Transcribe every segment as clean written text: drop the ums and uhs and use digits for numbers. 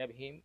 जय भीम।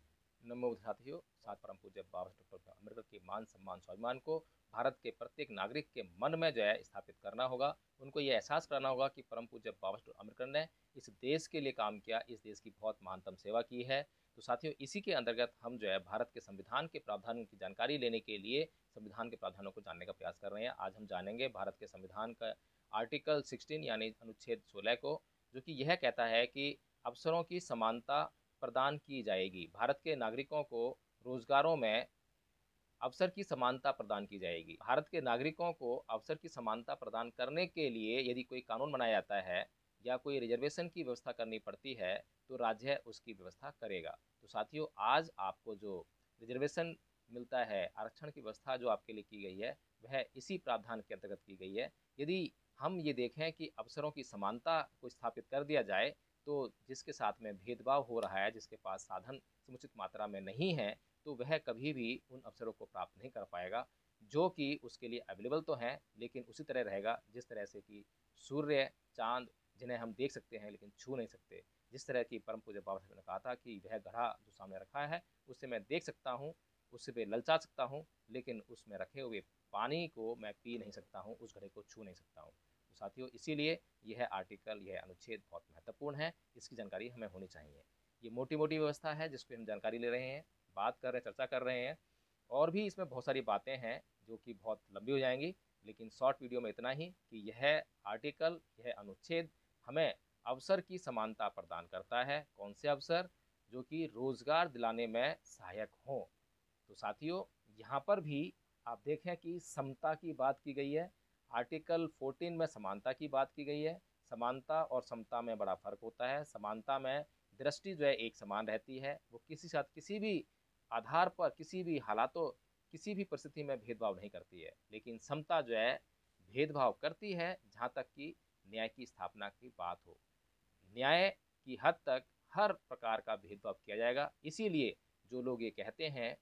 नमो साथियों। सात परम पूज्य बाबा डॉक्टर अम्बेडकर के मान सम्मान स्वाभिमान को भारत के प्रत्येक नागरिक के मन में जो है स्थापित करना होगा। उनको ये एहसास कराना होगा कि परम पूज्य बाबा डॉक्टर अम्बेडकर ने इस देश के लिए काम किया, इस देश की बहुत महानतम सेवा की है। तो साथियों, इसी के अंतर्गत हम जो है भारत के संविधान के प्रावधानों की जानकारी लेने के लिए संविधान के प्रावधानों को जानने का प्रयास कर रहे हैं। आज हम जानेंगे भारत के संविधान का आर्टिकल 16 यानी अनुच्छेद 16 को, जो कि यह कहता है कि अवसरों की समानता प्रदान की जाएगी। भारत के नागरिकों को रोजगारों में अवसर की समानता प्रदान की जाएगी। भारत के नागरिकों को अवसर की समानता प्रदान करने के लिए यदि कोई कानून बनाया जाता है या कोई रिजर्वेशन की व्यवस्था करनी पड़ती है तो राज्य उसकी व्यवस्था करेगा। तो साथियों, आज आपको जो रिजर्वेशन मिलता है, आरक्षण की व्यवस्था जो आपके लिए की गई है, वह इसी प्रावधान के अंतर्गत की गई है। यदि हम ये देखें कि अवसरों की समानता को स्थापित कर दिया जाए तो जिसके साथ में भेदभाव हो रहा है, जिसके पास साधन समुचित मात्रा में नहीं है, तो वह कभी भी उन अवसरों को प्राप्त नहीं कर पाएगा जो कि उसके लिए अवेलेबल तो हैं, लेकिन उसी तरह रहेगा जिस तरह से कि सूर्य, चांद, जिन्हें हम देख सकते हैं लेकिन छू नहीं सकते। जिस तरह की परम पूज्य बाबा साहब ने कहा था कि वह घड़ा जो सामने रखा है उसे मैं देख सकता हूँ, उससे पे ललचा सकता हूँ, लेकिन उसमें रखे हुए पानी को मैं पी नहीं सकता हूँ, उस घड़े को छू नहीं सकता हूँ। तो साथियों, इसीलिए यह आर्टिकल, यह अनुच्छेद बहुत महत्वपूर्ण है। इसकी जानकारी हमें होनी चाहिए। ये मोटी मोटी व्यवस्था है जिसको हम जानकारी ले रहे हैं, बात कर रहे हैं, चर्चा कर रहे हैं। और भी इसमें बहुत सारी बातें हैं जो कि बहुत लंबी हो जाएंगी, लेकिन शॉर्ट वीडियो में इतना ही कि यह आर्टिकल, यह अनुच्छेद हमें अवसर की समानता प्रदान करता है। कौन से अवसर? जो कि रोजगार दिलाने में सहायक हों। तो साथियों, यहाँ पर भी आप देखें कि समता की बात की गई है। आर्टिकल 14 में समानता की बात की गई है। समानता और समता में बड़ा फर्क होता है। समानता में दृष्टि जो है एक समान रहती है, वो किसी साथ किसी भी आधार पर, किसी भी हालातों, किसी भी परिस्थिति में भेदभाव नहीं करती है। लेकिन समता जो है भेदभाव करती है जहाँ तक कि न्याय की स्थापना की बात हो। न्याय की हद तक हर प्रकार का भेदभाव किया जाएगा। इसीलिए जो लोग ये कहते हैं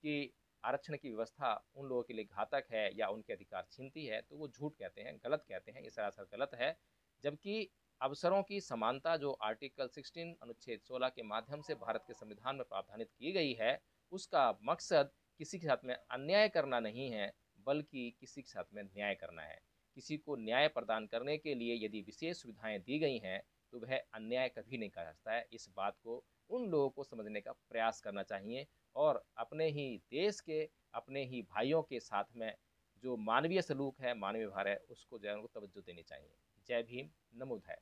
कि आरक्षण की व्यवस्था उन लोगों के लिए घातक है या उनके अधिकार छीनती है, तो वो झूठ कहते हैं, गलत कहते हैं, ये सरासर गलत है। जबकि अवसरों की समानता जो आर्टिकल 16 अनुच्छेद 16 के माध्यम से भारत के संविधान में प्रावधानित की गई है, उसका मकसद किसी के साथ में अन्याय करना नहीं है, बल्कि किसी के साथ में न्याय करना है। किसी को न्याय प्रदान करने के लिए यदि विशेष सुविधाएं दी गई हैं तो वह अन्याय कभी नहीं कहा जाता है। इस बात को उन लोगों को समझने का प्रयास करना चाहिए और अपने ही देश के, अपने ही भाइयों के साथ में जो मानवीय सलूक है, मानवीय व्यवहार है, उसको जो है उनको तवज्जो देनी चाहिए। जय भीम। नमो बुद्धाय।